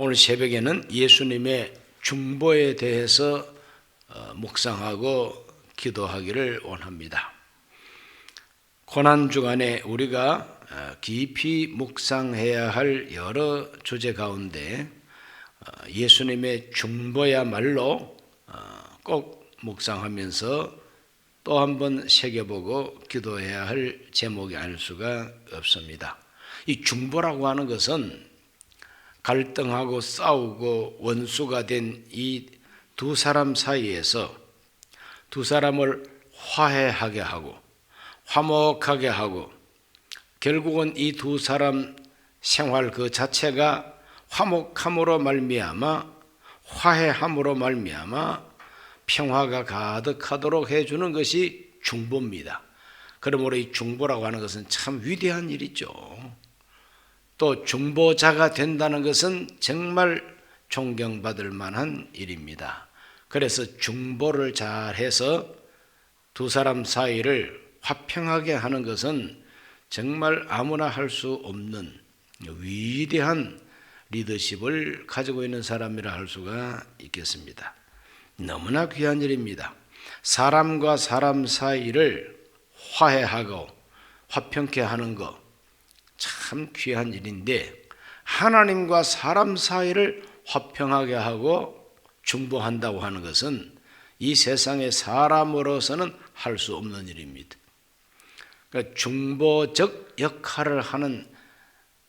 오늘 새벽에는 예수님의 중보에 대해서 묵상하고 기도하기를 원합니다. 고난주간에 우리가 깊이 묵상해야 할 여러 주제 가운데 예수님의 중보야말로 꼭 묵상하면서 또 한 번 새겨보고 기도해야 할 제목이 아닐 수가 없습니다. 이 중보라고 하는 것은 갈등하고 싸우고 원수가 된 이 두 사람 사이에서 두 사람을 화해하게 하고 화목하게 하고 결국은 이 두 사람 생활 그 자체가 화목함으로 말미암아 화해함으로 말미암아 평화가 가득하도록 해주는 것이 중보입니다. 그러므로 이 중보라고 하는 것은 참 위대한 일이죠. 또 중보자가 된다는 것은 정말 존경받을 만한 일입니다. 그래서 중보를 잘해서 두 사람 사이를 화평하게 하는 것은 정말 아무나 할 수 없는 위대한 리더십을 가지고 있는 사람이라 할 수가 있겠습니다. 너무나 귀한 일입니다. 사람과 사람 사이를 화해하고 화평케 하는 것 참 귀한 일인데, 하나님과 사람 사이를 화평하게 하고 중보한다고 하는 것은 이 세상의 사람으로서는 할 수 없는 일입니다. 그러니까 중보적 역할을 하는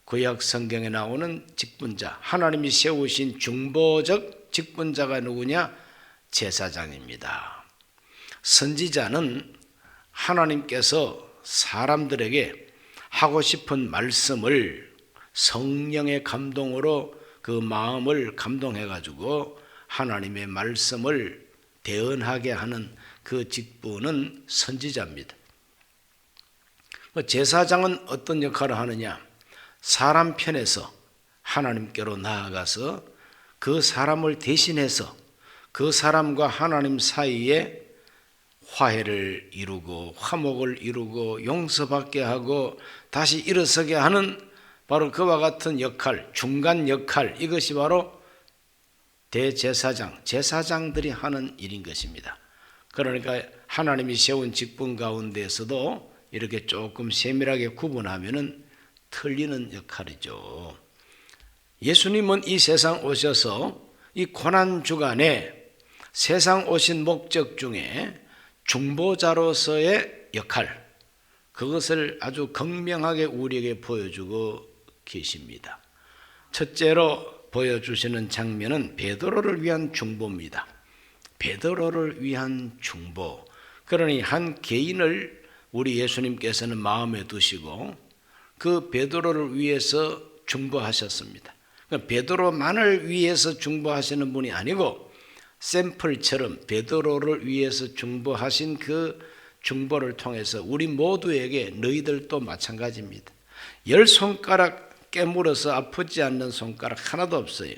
구약 성경에 나오는 직분자, 하나님이 세우신 중보적 직분자가 누구냐? 제사장입니다. 선지자는 하나님께서 사람들에게 하고 싶은 말씀을 성령의 감동으로 그 마음을 감동해 가지고 하나님의 말씀을 대언하게 하는 그 직분은 선지자입니다. 제사장은 어떤 역할을 하느냐? 사람 편에서 하나님께로 나아가서 그 사람을 대신해서 그 사람과 하나님 사이에 화해를 이루고 화목을 이루고 용서받게 하고 다시 일어서게 하는 바로 그와 같은 역할, 중간 역할, 이것이 바로 대제사장, 제사장들이 하는 일인 것입니다. 그러니까 하나님이 세운 직분 가운데에서도 이렇게 조금 세밀하게 구분하면 틀리는 역할이죠. 예수님은 이 세상 오셔서 이 고난주간에 세상 오신 목적 중에 중보자로서의 역할, 그것을 아주 극명하게 우리에게 보여주고 계십니다. 첫째로 보여주시는 장면은 베드로를 위한 중보입니다. 베드로를 위한 중보. 그러니 한 개인을 우리 예수님께서는 마음에 두시고 그 베드로를 위해서 중보하셨습니다. 베드로만을 위해서 중보하시는 분이 아니고 샘플처럼 베드로를 위해서 중보하신 그 중보를 통해서 우리 모두에게 너희들도 마찬가지입니다. 10손가락 깨물어서 아프지 않는 손가락 하나도 없어요.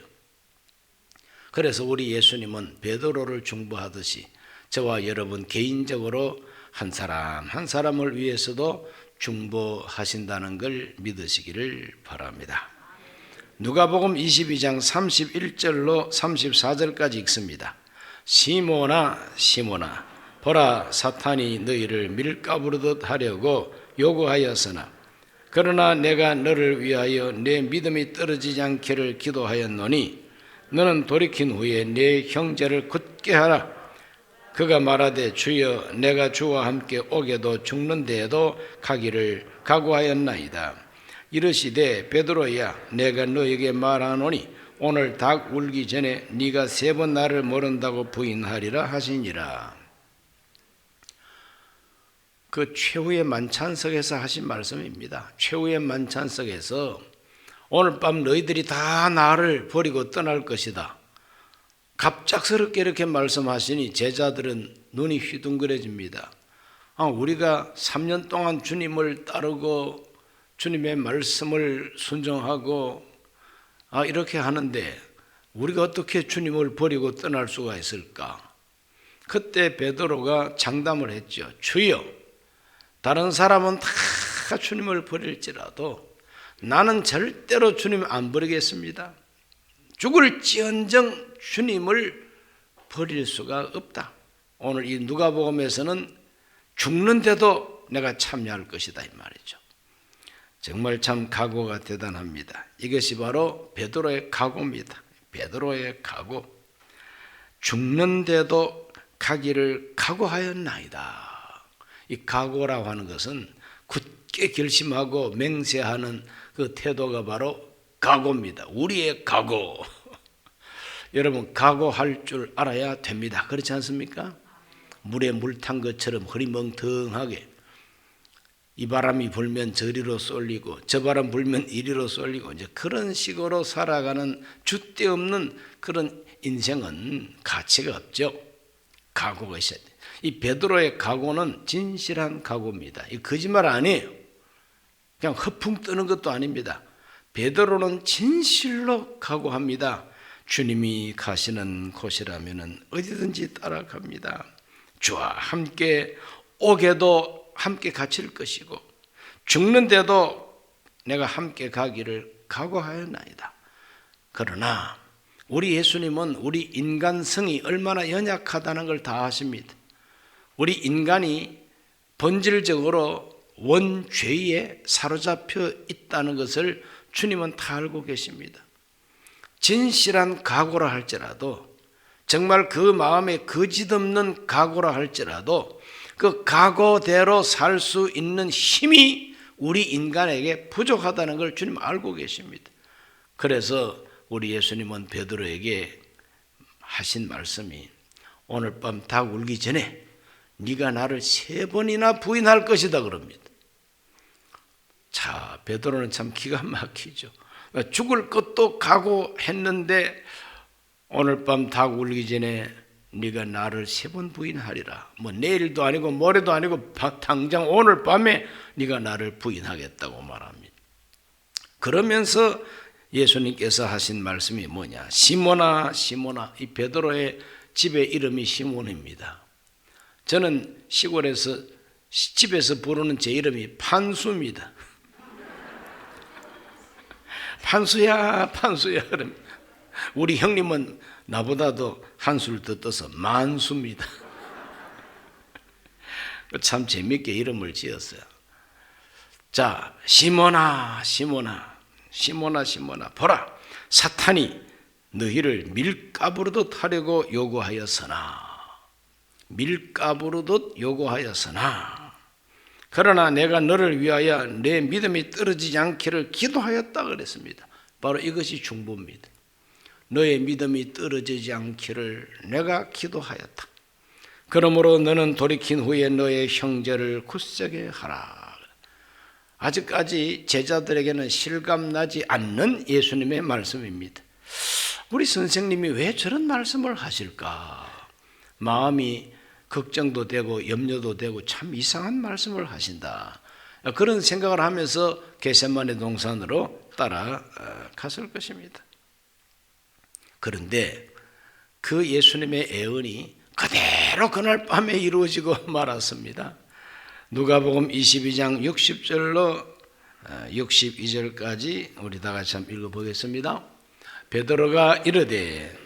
그래서 우리 예수님은 베드로를 중보하듯이 저와 여러분 개인적으로 한 사람 한 사람을 위해서도 중보하신다는 걸 믿으시기를 바랍니다. 누가복음 22장 31절로 34절까지 읽습니다. 시몬아 시몬아 보라, 사탄이 너희를 밀가부르듯 하려고 요구하였으나 그러나 내가 너를 위하여 내 믿음이 떨어지지 않기를 기도하였노니 너는 돌이킨 후에 내 형제를 굳게 하라. 그가 말하되 주여 내가 주와 함께 오게도 죽는 데에도 가기를 각오하였나이다. 이르시되 베드로야 내가 너에게 말하노니 오늘 닭 울기 전에 네가 3번 나를 모른다고 부인하리라 하시니라. 그 최후의 만찬석에서 하신 말씀입니다. 최후의 만찬석에서 오늘 밤 너희들이 다 나를 버리고 떠날 것이다. 갑작스럽게 이렇게 말씀하시니 제자들은 눈이 휘둥그레집니다. 우리가 3년 동안 주님을 따르고 주님의 말씀을 순종하고 이렇게 하는데 우리가 어떻게 주님을 버리고 떠날 수가 있을까? 그때 베드로가 장담을 했죠. 주여, 다른 사람은 다 주님을 버릴지라도 나는 절대로 주님 안 버리겠습니다. 죽을지언정 주님을 버릴 수가 없다. 오늘 이 누가복음에서는 죽는데도 내가 참여할 것이다 이 말이죠. 정말 참 각오가 대단합니다. 이것이 바로 베드로의 각오입니다. 베드로의 각오. 죽는데도 가기를 각오하였나이다. 이 각오라고 하는 것은 굳게 결심하고 맹세하는 그 태도가 바로 각오입니다. 우리의 각오. 여러분 각오할 줄 알아야 됩니다. 그렇지 않습니까? 물에 물 탄 것처럼 흐리멍텅하게 이 바람이 불면 저리로 쏠리고 저 바람 불면 이리로 쏠리고 이제 그런 식으로 살아가는 줏대 없는 그런 인생은 가치가 없죠. 각오가 있어야 돼요. 이 베드로의 각오는 진실한 각오입니다. 이 거짓말 아니에요. 그냥 허풍 뜨는 것도 아닙니다. 베드로는 진실로 각오합니다. 주님이 가시는 곳이라면 어디든지 따라갑니다. 주와 함께 오게도 함께 갇힐 것이고 죽는데도 내가 함께 가기를 각오하였나이다. 그러나 우리 예수님은 우리 인간성이 얼마나 연약하다는 걸 다 아십니다. 우리 인간이 본질적으로 원죄에 사로잡혀 있다는 것을 주님은 다 알고 계십니다. 진실한 각오라 할지라도 정말 그 마음에 거짓없는 각오라 할지라도 그 각오대로 살 수 있는 힘이 우리 인간에게 부족하다는 걸 주님 알고 계십니다. 그래서 우리 예수님은 베드로에게 하신 말씀이 오늘 밤 닭 울기 전에 네가 나를 3번이나 부인할 것이다 그럽니다. 자, 베드로는 참 기가 막히죠. 죽을 것도 각오했는데 오늘 밤 닭 울기 전에 네가 나를 3번 부인하리라. 뭐 내일도 아니고 모레도 아니고 당장 오늘 밤에 네가 나를 부인하겠다고 말합니다. 그러면서 예수님께서 하신 말씀이 뭐냐? 시몬아 시몬아. 이 베드로의 집의 이름이 시몬입니다. 저는 시골에서 집에서 부르는 제 이름이 판수입니다. 판수야 판수야. 우리 형님은 나보다도 한술 더 떠서 만수입니다. 참 재밌게 이름을 지었어요. 자, 시몬아 시몬아 시몬아 시몬아 보라, 사탄이 너희를 밀가부르듯 하려고 요구하였으나 그러나 내가 너를 위하여 내 믿음이 떨어지지 않기를 기도하였다 그랬습니다. 바로 이것이 중보입니다. 너의 믿음이 떨어지지 않기를 내가 기도하였다. 그러므로 너는 돌이킨 후에 너의 형제를 굳세게 하라. 아직까지 제자들에게는 실감나지 않는 예수님의 말씀입니다. 우리 선생님이 왜 저런 말씀을 하실까? 마음이 걱정도 되고 염려도 되고 참 이상한 말씀을 하신다. 그런 생각을 하면서 겟세마네 동산으로 따라갔을 것입니다. 그런데 그 예수님의 애언이 그대로 그날 밤에 이루어지고 말았습니다. 누가복음 22장 60절로 62절까지 우리 다 같이 한번 읽어보겠습니다. 베드로가 이르되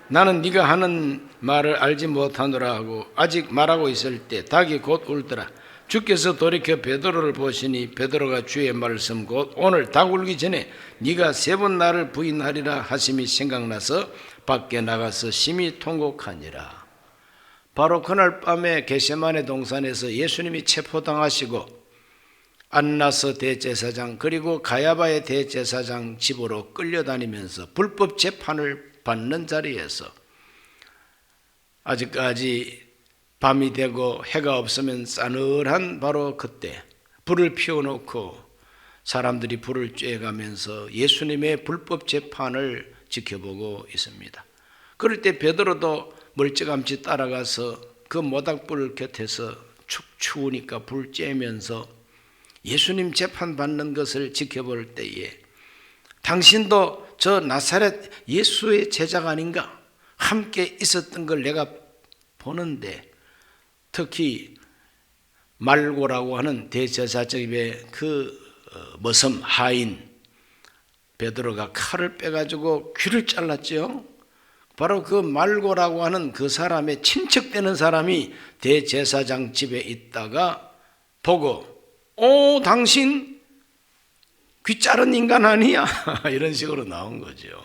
나는 네가 하는 말을 알지 못하노라 하고 아직 말하고 있을 때 닭이 곧 울더라. 주께서 돌이켜 베드로를 보시니 베드로가 주의 말씀 곧 오늘 닭 울기 전에 네가 3번 나를 부인하리라 하심이 생각나서 밖에 나가서 심히 통곡하니라. 바로 그날 밤에 겟세마네 동산에서 예수님이 체포당하시고 안나스 대제사장 그리고 가야바의 대제사장 집으로 끌려다니면서 불법 재판을 받는 자리에서 아직까지 밤이 되고 해가 없으면 싸늘한 바로 그때 불을 피워놓고 사람들이 불을 쬐가면서 예수님의 불법 재판을 지켜보고 있습니다. 그럴 때 베드로도 멀찌감치 따라가서 그 모닥불 곁에서 축 추우니까 불 쬐면서 예수님 재판받는 것을 지켜볼 때에 당신도 저 나사렛 예수의 제자가 아닌가? 함께 있었던 걸 내가 보는데 특히 말고라고 하는 대제사장의 그 머슴 하인 베드로가 칼을 빼가지고 귀를 잘랐죠. 바로 그 말고라고 하는 그 사람의 친척되는 사람이 대제사장 집에 있다가 보고 당신 귀 자른 인간 아니야? 이런 식으로 나온 거죠.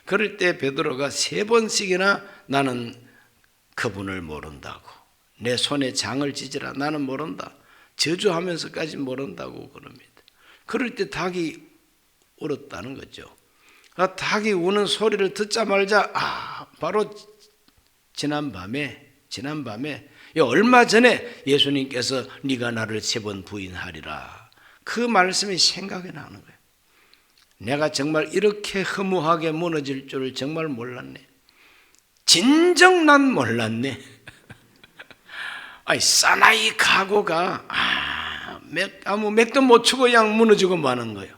그럴 때 베드로가 3번씩이나 나는 그분을 모른다고, 내 손에 장을 찢으라, 나는 모른다, 저주하면서까지 모른다고 그럽니다. 그럴 때 닭이 울었다는 거죠. 닭이 우는 소리를 듣자마자 바로 지난밤에 얼마 전에 예수님께서 네가 나를 3번 부인하리라, 그 말씀이 생각이 나는 거예요. 내가 정말 이렇게 허무하게 무너질 줄을 정말 몰랐네. 진정 난 몰랐네. 사나이 각오가 아무 맥도 못 추고 그냥 무너지고 마는 거예요.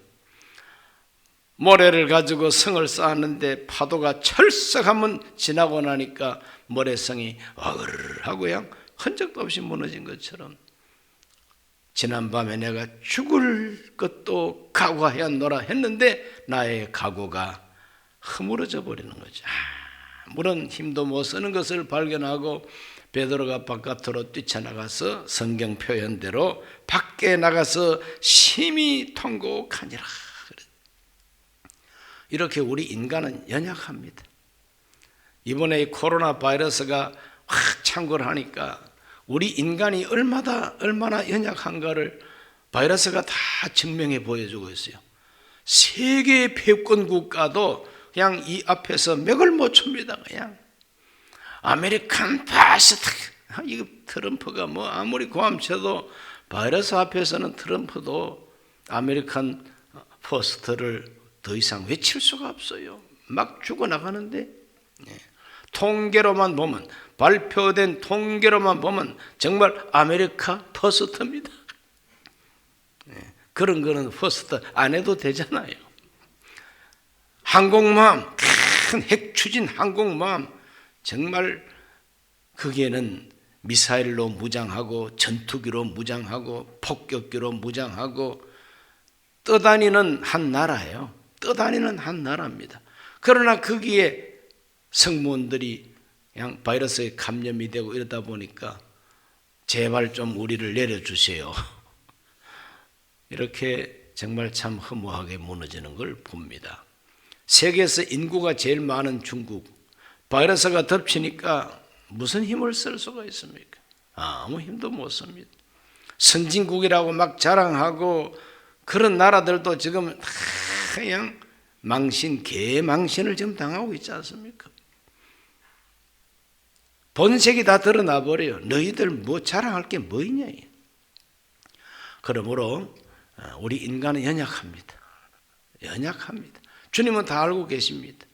모래를 가지고 성을 쌓았는데 파도가 철썩 한번 지나고 나니까 모래성이 어르르하고 그냥 흔적도 없이 무너진 것처럼 지난밤에 내가 죽을 것도 각오하였노라 했는데 나의 각오가 허물어져 버리는 거죠. 아무런 힘도 못 쓰는 것을 발견하고 베드로가 바깥으로 뛰쳐나가서 성경 표현대로 밖에 나가서 심히 통곡하니라. 이렇게 우리 인간은 연약합니다. 이번에 코로나 바이러스가 확 창궐하니까 우리 인간이 얼마나 연약한가를 바이러스가 다 증명해 보여주고 있어요. 세계 패권 국가도 그냥 이 앞에서 맥을 못 춥니다. 그냥 아메리칸 파스트, 이거 트럼프가 아무리 고함쳐도 바이러스 앞에서는 트럼프도 아메리칸 퍼스트를 더 이상 외칠 수가 없어요. 막 죽어나가는데 통계로만 보면, 발표된 통계로만 보면 정말 아메리카 퍼스트입니다. 그런 거는 퍼스트 안 해도 되잖아요. 항공모함, 큰 핵추진 항공모함, 정말 거기에는 미사일로 무장하고 전투기로 무장하고 폭격기로 무장하고 떠다니는 한 나라예요. 떠다니는 한 나라입니다. 그러나 거기에 성무원들이 그냥 바이러스에 감염이 되고 이러다 보니까 제발 좀 우리를 내려주세요. 이렇게 정말 참 허무하게 무너지는 걸 봅니다. 세계에서 인구가 제일 많은 중국, 바이러스가 덮치니까 무슨 힘을 쓸 수가 있습니까? 아무 힘도 못 씁니다. 선진국이라고 막 자랑하고 그런 나라들도 지금 그냥 개망신을 지금 당하고 있지 않습니까? 본색이 다 드러나 버려요. 너희들 뭐 자랑할 게 뭐 있냐. 그러므로 우리 인간은 연약합니다. 주님은 다 알고 계십니다.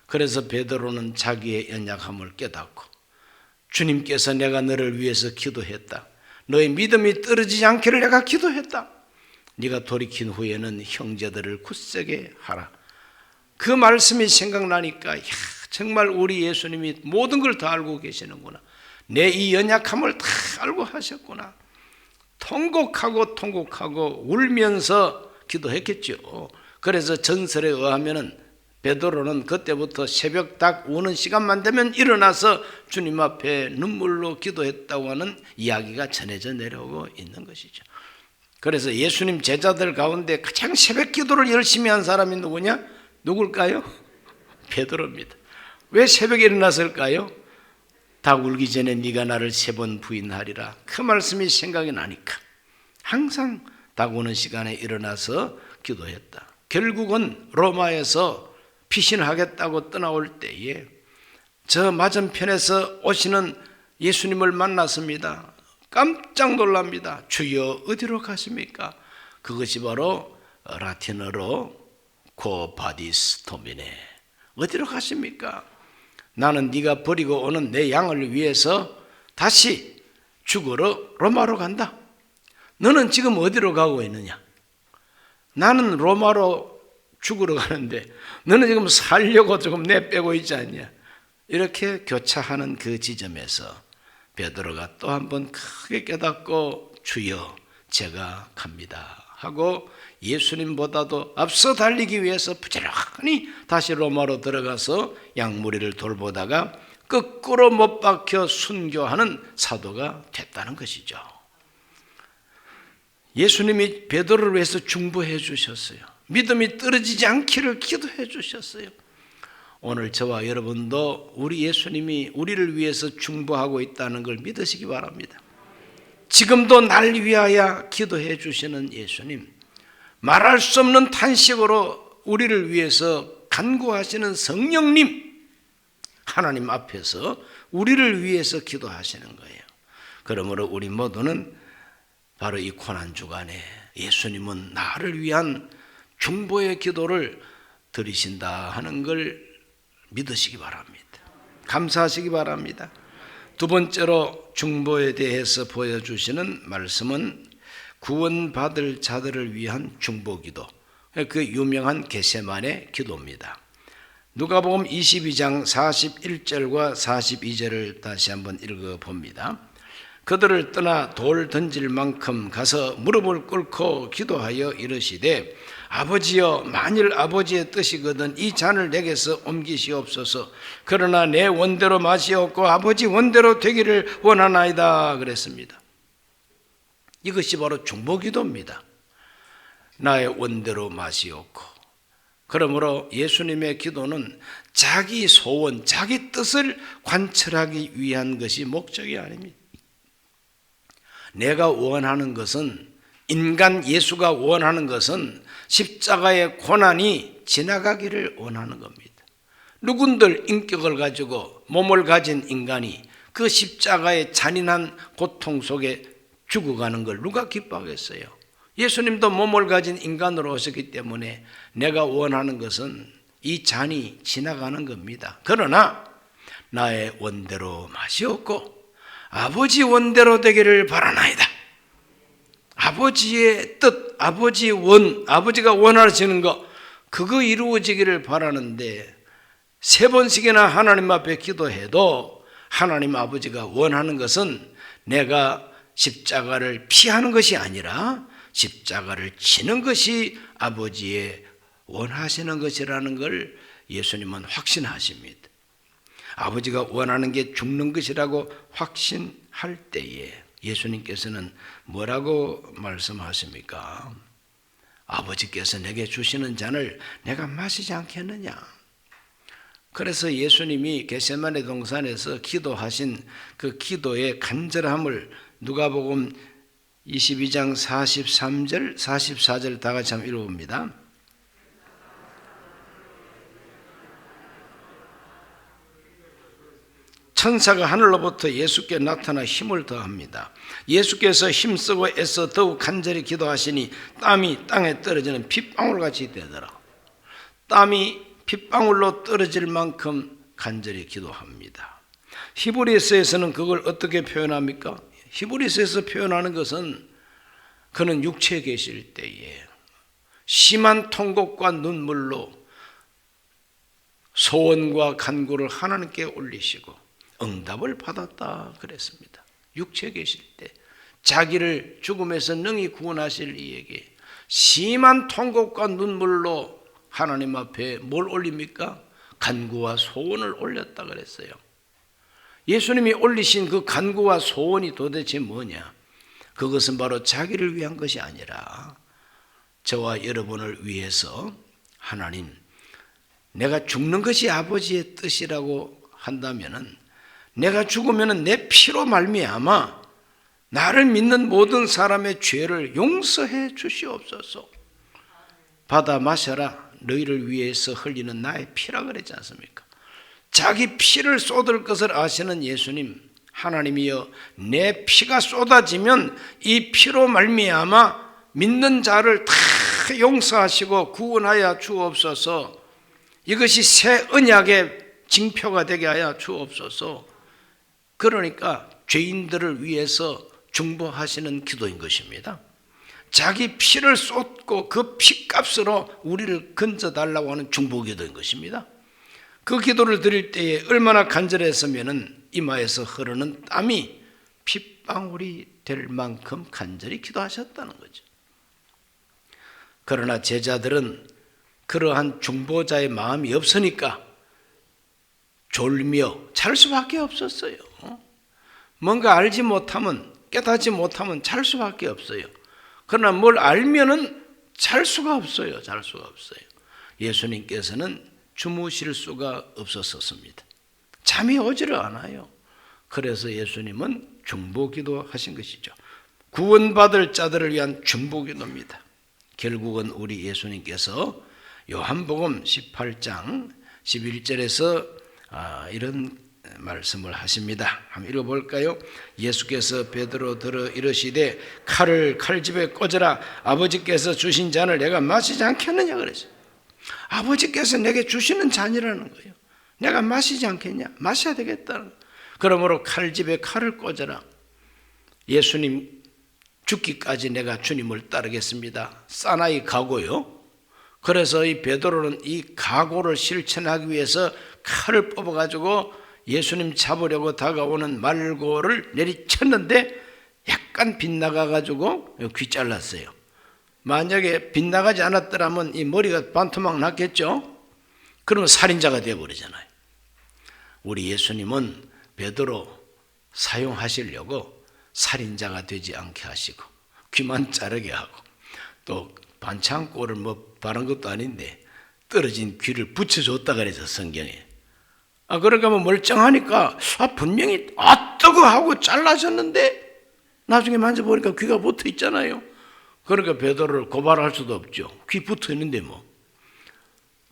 그래서 베드로는 자기의 연약함을 깨닫고, 주님께서 내가 너를 위해서 기도했다, 너의 믿음이 떨어지지 않기를 내가 기도했다, 네가 돌이킨 후에는 형제들을 굳세게 하라. 그 말씀이 생각나니까 정말 우리 예수님이 모든 걸 다 알고 계시는구나, 내 이 연약함을 다 알고 하셨구나. 통곡하고 울면서 기도했겠죠. 그래서 전설에 의하면 베드로는 그때부터 새벽 딱 우는 시간만 되면 일어나서 주님 앞에 눈물로 기도했다고 하는 이야기가 전해져 내려오고 있는 것이죠. 그래서 예수님 제자들 가운데 가장 새벽 기도를 열심히 한 사람이 누굴까요? 베드로입니다. 왜 새벽에 일어났을까요? 닭 울기 전에 네가 나를 3번 부인하리라, 그 말씀이 생각이 나니까 항상 닭 우는 시간에 일어나서 기도했다. 결국은 로마에서 피신하겠다고 떠나올 때에 저 맞은편에서 오시는 예수님을 만났습니다. 깜짝 놀랍니다. 주여 어디로 가십니까? 그것이 바로 라틴어로 코바디스 도미네, 어디로 가십니까? 나는 네가 버리고 오는 내 양을 위해서 다시 죽으러 로마로 간다. 너는 지금 어디로 가고 있느냐? 나는 로마로 죽으러 가는데 너는 지금 살려고 조금 내빼고 있지 않냐? 이렇게 교차하는 그 지점에서 베드로가 또 한 번 크게 깨닫고 주여 제가 갑니다. 하고 예수님보다도 앞서 달리기 위해서 부지런히 다시 로마로 들어가서 양무리를 돌보다가 거꾸로 못 박혀 순교하는 사도가 됐다는 것이죠. 예수님이 베드로를 위해서 중보해 주셨어요. 믿음이 떨어지지 않기를 기도해 주셨어요. 오늘 저와 여러분도 우리 예수님이 우리를 위해서 중보하고 있다는 걸 믿으시기 바랍니다. 지금도 날 위하여 기도해 주시는 예수님, 말할 수 없는 탄식으로 우리를 위해서 간구하시는 성령님, 하나님 앞에서 우리를 위해서 기도하시는 거예요. 그러므로 우리 모두는 바로 이 고난주간에 예수님은 나를 위한 중보의 기도를 드리신다 하는 걸 믿으시기 바랍니다. 감사하시기 바랍니다. 두 번째로 중보에 대해서 보여주시는 말씀은 구원받을 자들을 위한 중보기도, 그 유명한 겟세마네 기도입니다. 누가복음 22장 41절과 42절을 다시 한번 읽어봅니다. 그들을 떠나 돌 던질 만큼 가서 무릎을 꿇고 기도하여 이르시되 아버지여, 만일 아버지의 뜻이거든 이 잔을 내게서 옮기시옵소서. 그러나 내 원대로 마시옵고 아버지 원대로 되기를 원하나이다 그랬습니다. 이것이 바로 중보기도입니다. 나의 원대로 마시옵고. 그러므로 예수님의 기도는 자기 소원, 자기 뜻을 관철하기 위한 것이 목적이 아닙니다. 내가 원하는 것은, 인간 예수가 원하는 것은 십자가의 고난이 지나가기를 원하는 겁니다. 누군들 인격을 가지고 몸을 가진 인간이 그 십자가의 잔인한 고통 속에 죽어가는 걸 누가 기뻐하겠어요? 예수님도 몸을 가진 인간으로 오셨기 때문에 내가 원하는 것은 이 잔이 지나가는 겁니다. 그러나 나의 원대로 마시옵고 아버지 원대로 되기를 바라나이다. 아버지의 뜻, 아버지의 아버지가 원하시는 것, 그거 이루어지기를 바라는데 3번씩이나 하나님 앞에 기도해도 하나님 아버지가 원하는 것은 내가 십자가를 피하는 것이 아니라 십자가를 지는 것이 아버지의 원하시는 것이라는 걸 예수님은 확신하십니다. 아버지가 원하는 게 죽는 것이라고 확신할 때에 예수님께서는 뭐라고 말씀하십니까? 아버지께서 내게 주시는 잔을 내가 마시지 않겠느냐? 그래서 예수님이 겟세마네 동산에서 기도하신 그 기도의 간절함을 누가복음 22장 43절, 44절 다 같이 한번 읽어봅니다. 천사가 하늘로부터 예수께 나타나 힘을 더합니다. 예수께서 힘쓰고 애써 더욱 간절히 기도하시니 땀이 땅에 떨어지는 핏방울같이 되더라. 땀이 핏방울로 떨어질 만큼 간절히 기도합니다. 히브리서에서는 그걸 어떻게 표현합니까? 히브리서에서 표현하는 것은 그는 육체에 계실 때에 심한 통곡과 눈물로 소원과 간구를 하나님께 올리시고 응답을 받았다 그랬습니다. 육체에 계실 때 자기를 죽음에서 능히 구원하실 이에게 심한 통곡과 눈물로 하나님 앞에 뭘 올립니까? 간구와 소원을 올렸다 그랬어요. 예수님이 올리신 그 간구와 소원이 도대체 뭐냐? 그것은 바로 자기를 위한 것이 아니라 저와 여러분을 위해서 하나님, 내가 죽는 것이 아버지의 뜻이라고 한다면은 내가 죽으면 내 피로 말미암아 나를 믿는 모든 사람의 죄를 용서해 주시옵소서. 받아 마셔라. 너희를 위해서 흘리는 나의 피라 그랬지 않습니까? 자기 피를 쏟을 것을 아시는 예수님, 하나님이여, 내 피가 쏟아지면 이 피로 말미암아 믿는 자를 다 용서하시고 구원하여 주옵소서. 이것이 새 언약의 징표가 되게 하여 주옵소서. 그러니까 죄인들을 위해서 중보하시는 기도인 것입니다. 자기 피를 쏟고 그 피값으로 우리를 건져달라고 하는 중보기도인 것입니다. 그 기도를 드릴 때에 얼마나 간절했으면 이마에서 흐르는 땀이 핏방울이 될 만큼 간절히 기도하셨다는 거죠. 그러나 제자들은 그러한 중보자의 마음이 없으니까 졸며 잘 수밖에 없었어요. 뭔가 알지 못하면, 깨닫지 못하면 잘 수밖에 없어요. 그러나 뭘 알면은 잘 수가 없어요. 잘 수가 없어요. 예수님께서는 주무실 수가 없었습니다. 잠이 오지를 않아요. 그래서 예수님은 중보기도 하신 것이죠. 구원받을 자들을 위한 중보기도입니다. 결국은 우리 예수님께서 요한복음 18장 11절에서 이런 말씀을 하십니다. 한번 읽어볼까요? 예수께서 베드로 들어 이르시되 칼을 칼집에 꽂으라. 아버지께서 주신 잔을 내가 마시지 않겠느냐 그랬어요. 아버지께서 내게 주시는 잔이라는 거예요. 내가 마시지 않겠냐? 마셔야 되겠다는 거예요. 그러므로 칼집에 칼을 꽂아라. 예수님 죽기까지 내가 주님을 따르겠습니다. 사나이 각오요. 그래서 이 베드로는 이 각오를 실천하기 위해서 칼을 뽑아가지고 예수님 잡으려고 다가오는 말고를 내리쳤는데 약간 빗나가가지고 귀 잘랐어요. 만약에 빗나가지 않았더라면 이 머리가 반토막 났겠죠? 그러면 살인자가 되어버리잖아요. 우리 예수님은 베드로 사용하시려고 살인자가 되지 않게 하시고 귀만 자르게 하고 또 반창고를 바른 것도 아닌데 떨어진 귀를 붙여줬다 그래서 성경에. 그러니까 멀쩡하니까 분명히 뜨거 하고 잘라졌는데 나중에 만져보니까 귀가 붙어 있잖아요. 그러니까 베드로를 고발할 수도 없죠. 귀 붙어 있는데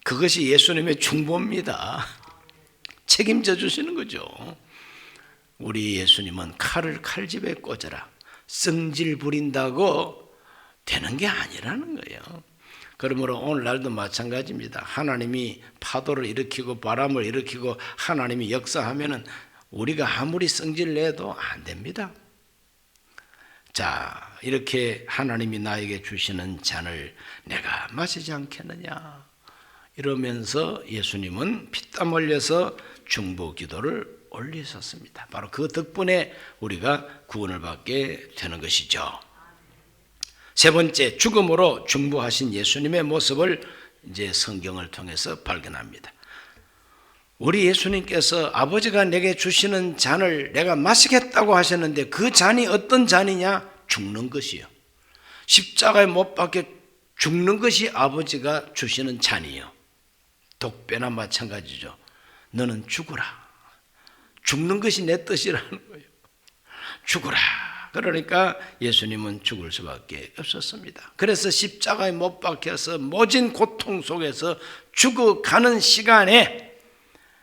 그것이 예수님의 중보입니다. 책임져 주시는 거죠. 우리 예수님은 칼을 칼집에 꽂아라. 성질 부린다고 되는 게 아니라는 거예요. 그러므로 오늘날도 마찬가지입니다. 하나님이 파도를 일으키고 바람을 일으키고 하나님이 역사하면은 우리가 아무리 성질 내도 안 됩니다. 자, 이렇게 하나님이 나에게 주시는 잔을 내가 마시지 않겠느냐 이러면서 예수님은 피땀 흘려서 중보 기도를 올리셨습니다. 바로 그 덕분에 우리가 구원을 받게 되는 것이죠. 세 번째, 죽음으로 중보하신 예수님의 모습을 이제 성경을 통해서 발견합니다. 우리 예수님께서 아버지가 내게 주시는 잔을 내가 마시겠다고 하셨는데 그 잔이 어떤 잔이냐? 죽는 것이요. 십자가에 못 박혀 죽는 것이 아버지가 주시는 잔이요. 독배나 마찬가지죠. 너는 죽으라. 죽는 것이 내 뜻이라는 거예요. 죽으라. 그러니까 예수님은 죽을 수밖에 없었습니다. 그래서 십자가에 못 박혀서 모진 고통 속에서 죽어가는 시간에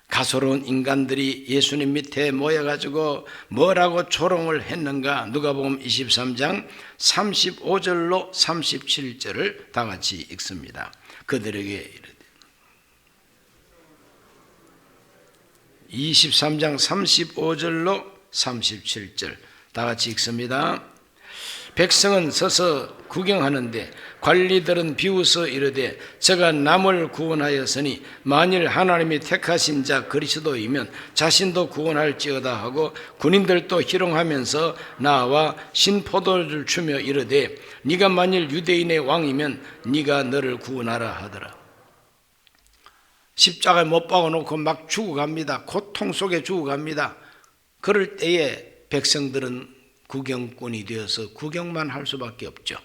가소로운 인간들이 예수님 밑에 모여가지고 뭐라고 조롱을 했는가? 누가복음 23장 35절로 37절을 다 같이 읽습니다. 그들에게 이르되 23장 35절로 37절 다 같이 읽습니다. 백성은 서서 구경하는데 관리들은 비웃어 이르되 저가 남을 구원하였으니 만일 하나님이 택하신 자 그리스도이면 자신도 구원할지어다 하고 군인들도 희롱하면서 나와 신포도를 주며 이르되 네가 만일 유대인의 왕이면 네가 너를 구원하라 하더라. 십자가에 못 박아놓고 막 죽어갑니다. 고통 속에 죽어갑니다. 그럴 때에 백성들은 구경꾼이 되어서 구경만 할 수밖에 없죠.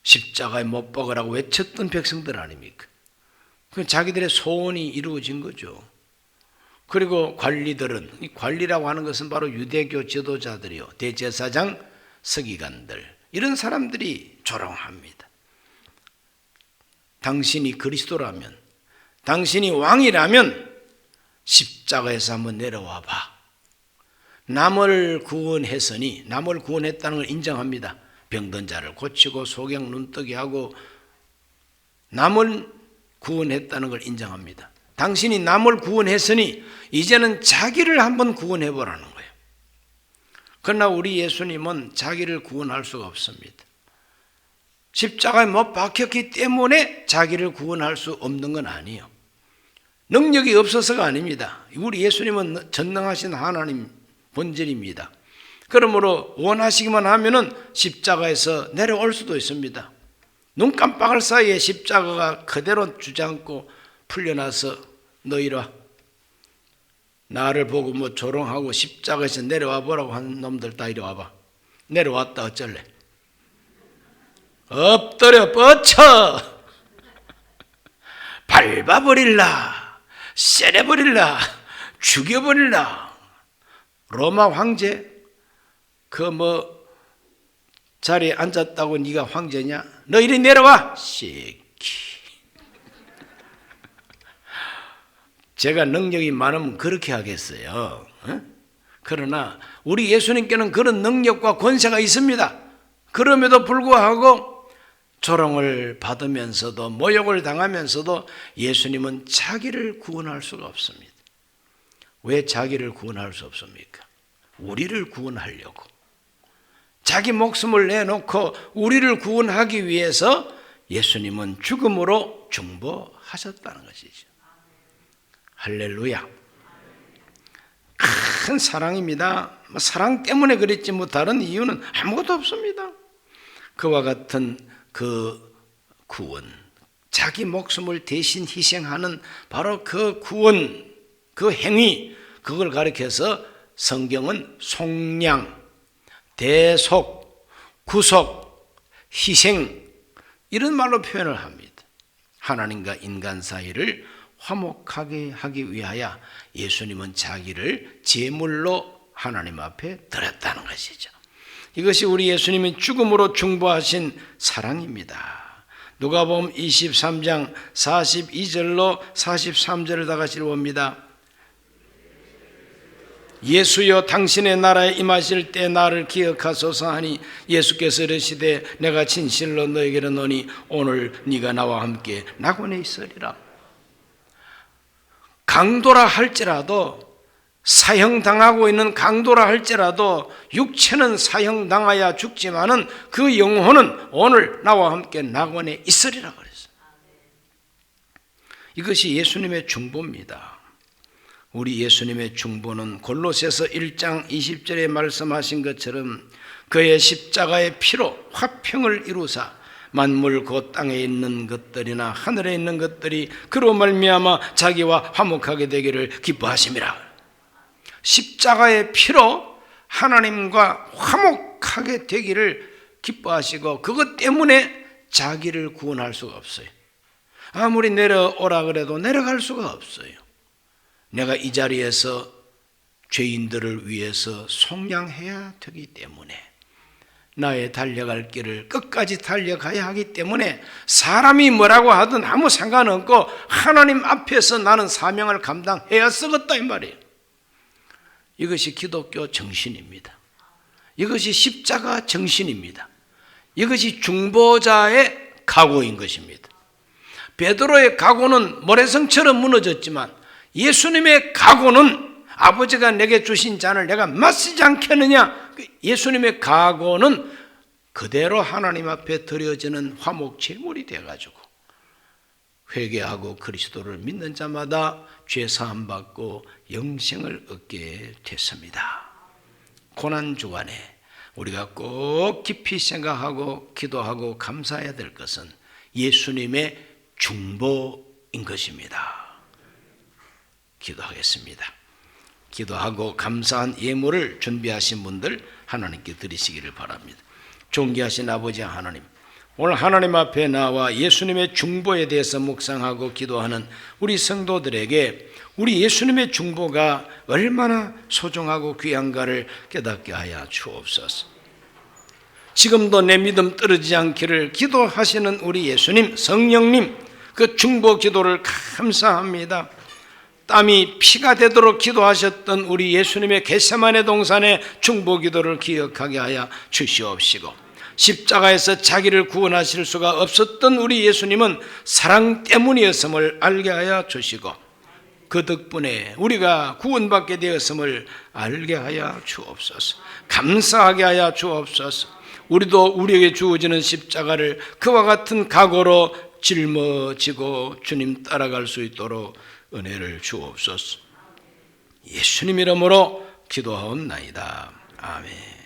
십자가에 못 박으라고 외쳤던 백성들 아닙니까? 자기들의 소원이 이루어진 거죠. 그리고 관리들은, 이 관리라고 하는 것은 바로 유대교 지도자들이요, 대제사장, 서기관들, 이런 사람들이 조롱합니다. 당신이 그리스도라면, 당신이 왕이라면 십자가에서 한번 내려와 봐. 남을 구원했으니, 남을 구원했다는 걸 인정합니다. 병든 자를 고치고 소경 눈뜨게 하고 남을 구원했다는 걸 인정합니다. 당신이 남을 구원했으니 이제는 자기를 한번 구원해보라는 거예요. 그러나 우리 예수님은 자기를 구원할 수가 없습니다. 십자가에 못 박혔기 때문에 자기를 구원할 수 없는 건 아니에요. 능력이 없어서가 아닙니다. 우리 예수님은 전능하신 하나님 본질입니다. 그러므로 원하시기만 하면은 십자가에서 내려올 수도 있습니다. 눈 깜빡할 사이에 십자가가 그대로 주저앉고 풀려나서 너 이리 와. 나를 보고 뭐 조롱하고 십자가에서 내려와 보라고 한 놈들 다 이리 와봐. 내려왔다 어쩔래? 엎드려 뻗쳐 밟아버릴라, 세려버릴라, 죽여버릴라. 로마 황제 그 뭐 자리에 앉았다고 네가 황제냐? 너 이리 내려와 새끼. 제가 능력이 많으면 그렇게 하겠어요. 그러나 우리 예수님께는 그런 능력과 권세가 있습니다. 그럼에도 불구하고 조롱을 받으면서도 모욕을 당하면서도 예수님은 자기를 구원할 수가 없습니다. 왜 자기를 구원할 수 없습니까? 우리를 구원하려고. 자기 목숨을 내놓고 우리를 구원하기 위해서 예수님은 죽음으로 중보하셨다는 것이죠. 할렐루야. 큰 사랑입니다. 사랑 때문에 그랬지 뭐 다른 이유는 아무것도 없습니다. 그와 같은 그 구원, 자기 목숨을 대신 희생하는 바로 그 구원, 그 행위, 그걸 가리켜서 성경은 속량, 대속, 구속, 희생 이런 말로 표현을 합니다. 하나님과 인간 사이를 화목하게 하기 위하여 예수님은 자기를 제물로 하나님 앞에 드렸다는 것이죠. 이것이 우리 예수님이 죽음으로 중보하신 사랑입니다. 누가복음 23장 42절로 43절을 다 같이 봅니다. 예수여 당신의 나라에 임하실 때 나를 기억하소서 하니 예수께서 이르시되 내가 진실로 너에게 이르노니 오늘 네가 나와 함께 낙원에 있으리라. 강도라 할지라도 사형당하고 있는 강도라 할지라도 육체는 사형당하여 죽지만은 그 영혼은 오늘 나와 함께 낙원에 있으리라 그랬어요. 이것이 예수님의 중보입니다. 우리 예수님의 중보는 골로새서 1장 20절에 말씀하신 것처럼 그의 십자가의 피로 화평을 이루사 만물 곧 땅에 있는 것들이나 하늘에 있는 것들이 그로 말미암아 자기와 화목하게 되기를 기뻐하심이라. 십자가의 피로 하나님과 화목하게 되기를 기뻐하시고 그것 때문에 자기를 구원할 수가 없어요. 아무리 내려오라 그래도 내려갈 수가 없어요. 내가 이 자리에서 죄인들을 위해서 속량해야 되기 때문에 나의 달려갈 길을 끝까지 달려가야 하기 때문에 사람이 뭐라고 하든 아무 상관없고 하나님 앞에서 나는 사명을 감당해야 쓰겠다 이 말이에요. 이것이 기독교 정신입니다. 이것이 십자가 정신입니다. 이것이 중보자의 각오인 것입니다. 베드로의 각오는 모래성처럼 무너졌지만 예수님의 각오는 아버지가 내게 주신 잔을 내가 마시지 않겠느냐. 예수님의 각오는 그대로 하나님 앞에 드려지는 화목 제물이 되어가지고 회개하고 그리스도를 믿는 자마다 죄 사함 받고 영생을 얻게 됐습니다. 고난 주간에 우리가 꼭 깊이 생각하고 기도하고 감사해야 될 것은 예수님의 중보인 것입니다. 기도하겠습니다. 기도하고 감사한 예물을 준비하신 분들 하나님께 드리시기를 바랍니다. 존귀하신 아버지 하나님, 오늘 하나님 앞에 나와 예수님의 중보에 대해서 묵상하고 기도하는 우리 성도들에게 우리 예수님의 중보가 얼마나 소중하고 귀한가를 깨닫게 하여 주옵소서. 지금도 내 믿음 떨어지지 않기를 기도하시는 우리 예수님, 성령님, 그 중보 기도를 감사합니다. 땀이 피가 되도록 기도하셨던 우리 예수님의 겟세마네 동산의 중보 기도를 기억하게 하여 주시옵시고, 십자가에서 자기를 구원하실 수가 없었던 우리 예수님은 사랑 때문이었음을 알게 하여 주시고 그 덕분에 우리가 구원받게 되었음을 알게 하여 주옵소서. 감사하게 하여 주옵소서. 우리도 우리에게 주어지는 십자가를 그와 같은 각오로 짊어지고 주님 따라갈 수 있도록 은혜를 주옵소서. 예수님 이름으로 기도하옵나이다. 아멘.